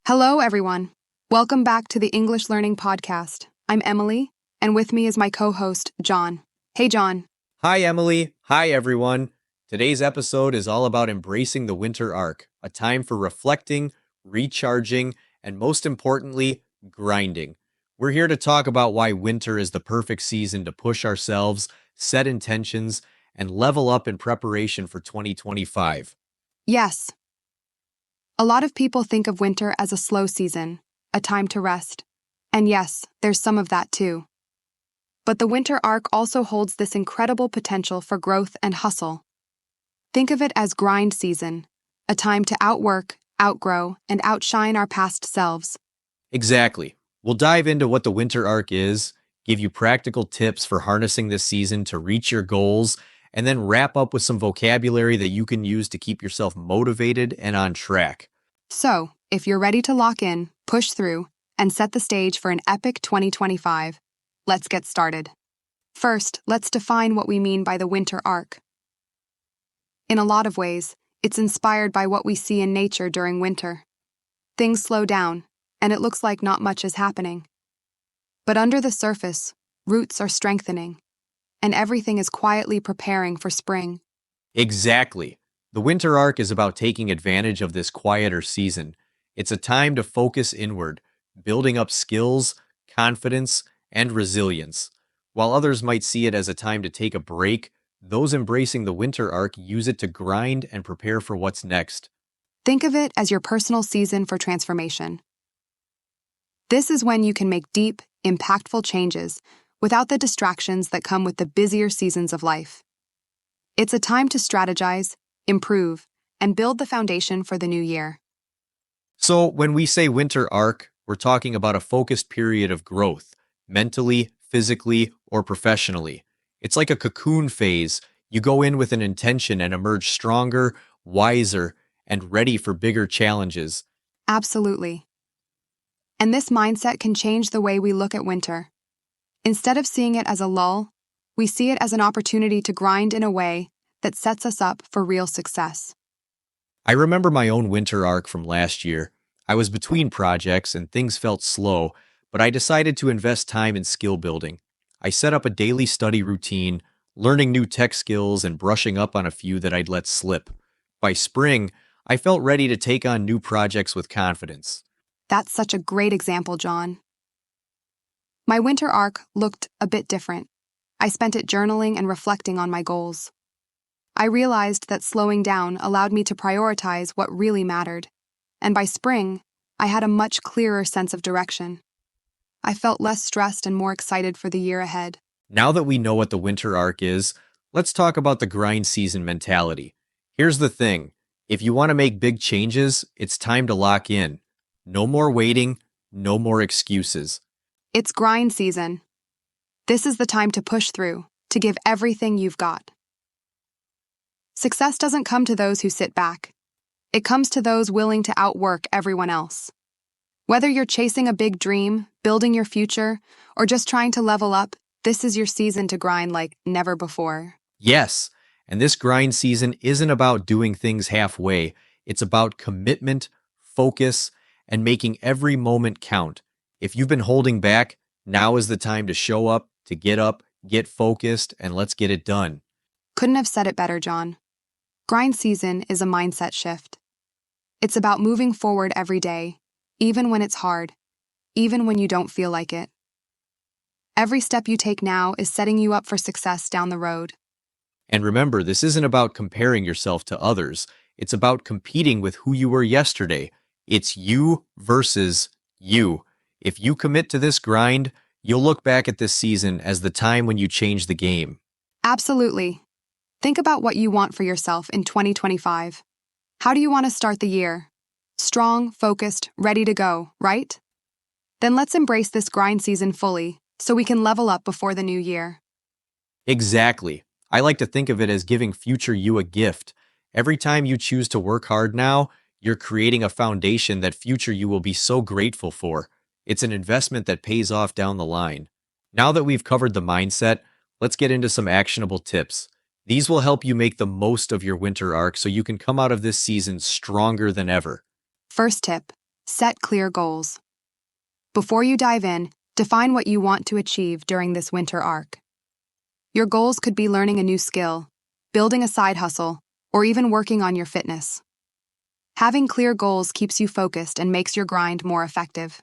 Hello, everyone. Welcome back to the English Learning Podcast. I'm Emily, and with me is my co-host, John. Hey, John. Hi, Emily. Hi, everyone. Today's episode is all about embracing the winter arc, a time for reflecting, recharging, and most importantly, grinding. We're here to talk about why winter is the perfect season to push ourselves, set intentions, and level up in preparation for 2025. Yes, a lot of people think of winter as a slow season, a time to rest. And yes, there's some of that too. But the winter arc also holds this incredible potential for growth and hustle. Think of it as grind season, a time to outwork, outgrow, and outshine our past selves. Exactly. We'll dive into what the winter arc is, give you practical tips for harnessing this season to reach your goals, and then wrap up with some vocabulary that you can use to keep yourself motivated and on track. So, if you're ready to lock in, push through, and set the stage for an epic 2025, let's get started. First, let's define what we mean by the winter arc. In a lot of ways, it's inspired by what we see in nature during winter. Things slow down, and it looks like not much is happening. But under the surface, roots are strengthening, and everything is quietly preparing for spring. Exactly. The winter arc is about taking advantage of this quieter season. It's a time to focus inward, building up skills, confidence, and resilience. While others might see it as a time to take a break, those embracing the winter arc use it to grind and prepare for what's next. Think of it as your personal season for transformation. This is when you can make deep, impactful changes without the distractions that come with the busier seasons of life. It's a time to strategize, improve, and build the foundation for the new year. So, when we say winter arc, we're talking about a focused period of growth, mentally, physically, or professionally. It's like a cocoon phase. You go in with an intention and emerge stronger, wiser, and ready for bigger challenges. Absolutely. And this mindset can change the way we look at winter. Instead of seeing it as a lull, we see it as an opportunity to grind in a way that sets us up for real success. I remember my own winter arc from last year. I was between projects and things felt slow, but I decided to invest time in skill building. I set up a daily study routine, learning new tech skills and brushing up on a few that I'd let slip. By spring, I felt ready to take on new projects with confidence. That's such a great example, John. My winter arc looked a bit different. I spent it journaling and reflecting on my goals. I realized that slowing down allowed me to prioritize what really mattered, and by spring, I had a much clearer sense of direction. I felt less stressed and more excited for the year ahead. Now that we know what the winter arc is, let's talk about the grind season mentality. Here's the thing. If you want to make big changes, it's time to lock in. No more waiting, no more excuses. It's grind season. This is the time to push through, to give everything you've got. Success doesn't come to those who sit back. It comes to those willing to outwork everyone else. Whether you're chasing a big dream, building your future, or just trying to level up, this is your season to grind like never before. Yes, and this grind season isn't about doing things halfway. It's about commitment, focus, and making every moment count. If you've been holding back, now is the time to show up, get focused, and let's get it done. Couldn't have said it better, John. Grind season is a mindset shift. It's about moving forward every day, even when it's hard, even when you don't feel like it. Every step you take now is setting you up for success down the road. And remember, this isn't about comparing yourself to others. It's about competing with who you were yesterday. It's you versus you. If you commit to this grind, you'll look back at this season as the time when you change the game. Absolutely. Think about what you want for yourself in 2025. How do you want to start the year? Strong, focused, ready to go, right? Then let's embrace this grind season fully so we can level up before the new year. Exactly. I like to think of it as giving future you a gift. Every time you choose to work hard now, you're creating a foundation that future you will be so grateful for. It's an investment that pays off down the line. Now that we've covered the mindset, let's get into some actionable tips. These will help you make the most of your winter arc so you can come out of this season stronger than ever. First tip, Set clear goals. Before you dive in, define what you want to achieve during this winter arc. Your goals could be learning a new skill, building a side hustle, or even working on your fitness. Having clear goals keeps you focused and makes your grind more effective.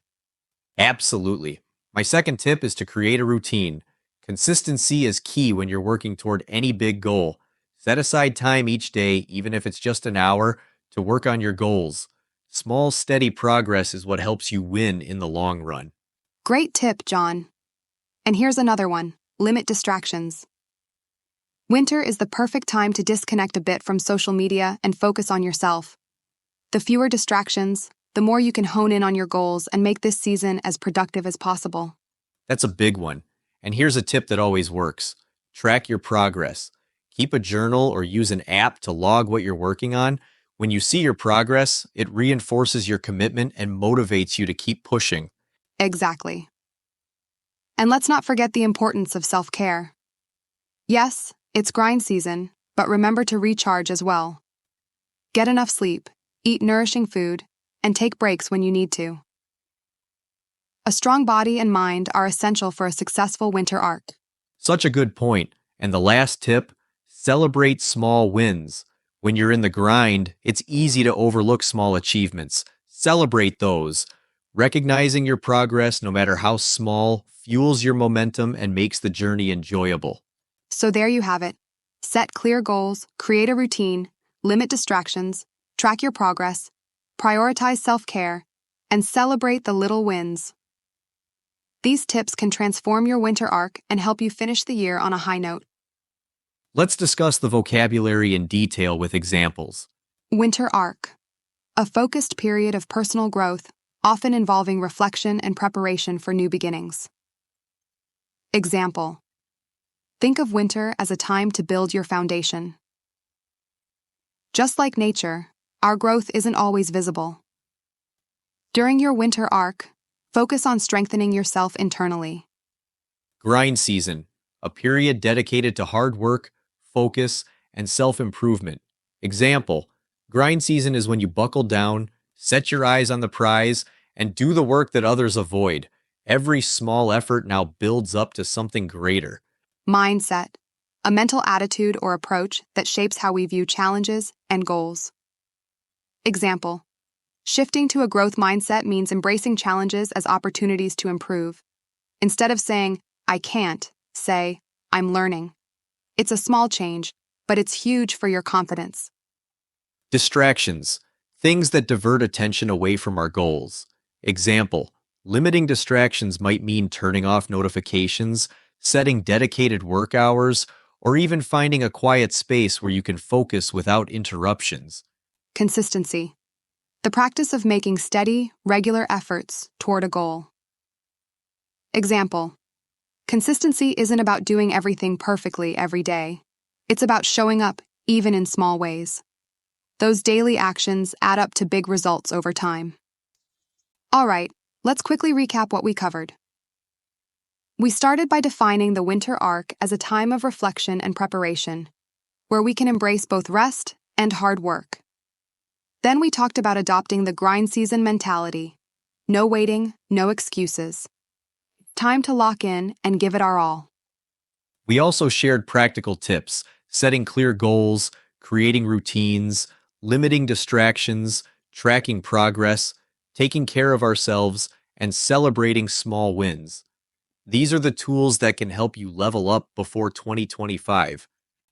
Absolutely. My second tip is to create a routine. Consistency is key when you're working toward any big goal. Set aside time each day, even if it's just an hour, to work on your goals. Small, steady progress is what helps you win in the long run. Great tip, John. And here's another one: limit distractions. Winter is the perfect time to disconnect a bit from social media and focus on yourself. The fewer distractions, the more you can hone in on your goals and make this season as productive as possible. That's a big one. And here's a tip that always works: track your progress. Keep a journal or use an app to log what you're working on. When you see your progress, it reinforces your commitment and motivates you to keep pushing. Exactly. And let's not forget the importance of self-care. Yes, it's grind season, but remember to recharge as well. Get enough sleep, eat nourishing food, and take breaks when you need to. A strong body and mind are essential for a successful winter arc. Such a good point. And the last tip: celebrate small wins. When you're in the grind, it's easy to overlook small achievements. Celebrate those. Recognizing your progress, no matter how small, fuels your momentum and makes the journey enjoyable. So there you have it. Set clear goals, create a routine, limit distractions, track your progress, prioritize self-care, and celebrate the little wins. These tips can transform your winter arc and help you finish the year on a high note. Let's discuss the vocabulary in detail with examples. Winter arc. A focused period of personal growth, often involving reflection and preparation for new beginnings. Example. Think of winter as a time to build your foundation. Just like nature, our growth isn't always visible. During your winter arc, focus on strengthening yourself internally. Grind season, a period dedicated to hard work, focus, and self-improvement. Example: grind season is when you buckle down, set your eyes on the prize, and do the work that others avoid. Every small effort now builds up to something greater. Mindset. A mental attitude or approach that shapes how we view challenges and goals. Example. Shifting to a growth mindset means embracing challenges as opportunities to improve. Instead of saying, "I can't," say, "I'm learning." It's a small change, but it's huge for your confidence. Distractions, things that divert attention away from our goals. Example: limiting distractions might mean turning off notifications, setting dedicated work hours, or even finding a quiet space where you can focus without interruptions. Consistency. The practice of making steady, regular efforts toward a goal. Example. Consistency isn't about doing everything perfectly every day. It's about showing up, even in small ways. Those daily actions add up to big results over time. All right, let's quickly recap what we covered. We started by defining the winter arc as a time of reflection and preparation, where we can embrace both rest and hard work. Then we talked about adopting the grind season mentality. No waiting, no excuses. Time to lock in and give it our all. We also shared practical tips: setting clear goals, creating routines, limiting distractions, tracking progress, taking care of ourselves, and celebrating small wins. These are the tools that can help you level up before 2025.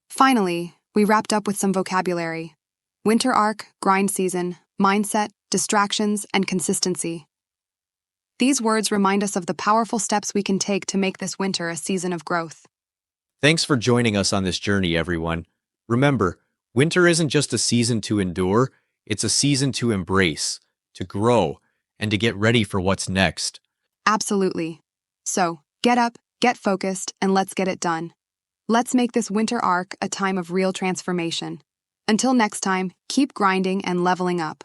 Finally, we wrapped up with some vocabulary. Winter arc, grind season, mindset, distractions, and consistency. These words remind us of the powerful steps we can take to make this winter a season of growth. Thanks for joining us on this journey, everyone. Remember, winter isn't just a season to endure, it's a season to embrace, to grow, and to get ready for what's next. Absolutely. So, get up, get focused, and let's get it done. Let's make this winter arc a time of real transformation. Until next time, keep grinding and leveling up.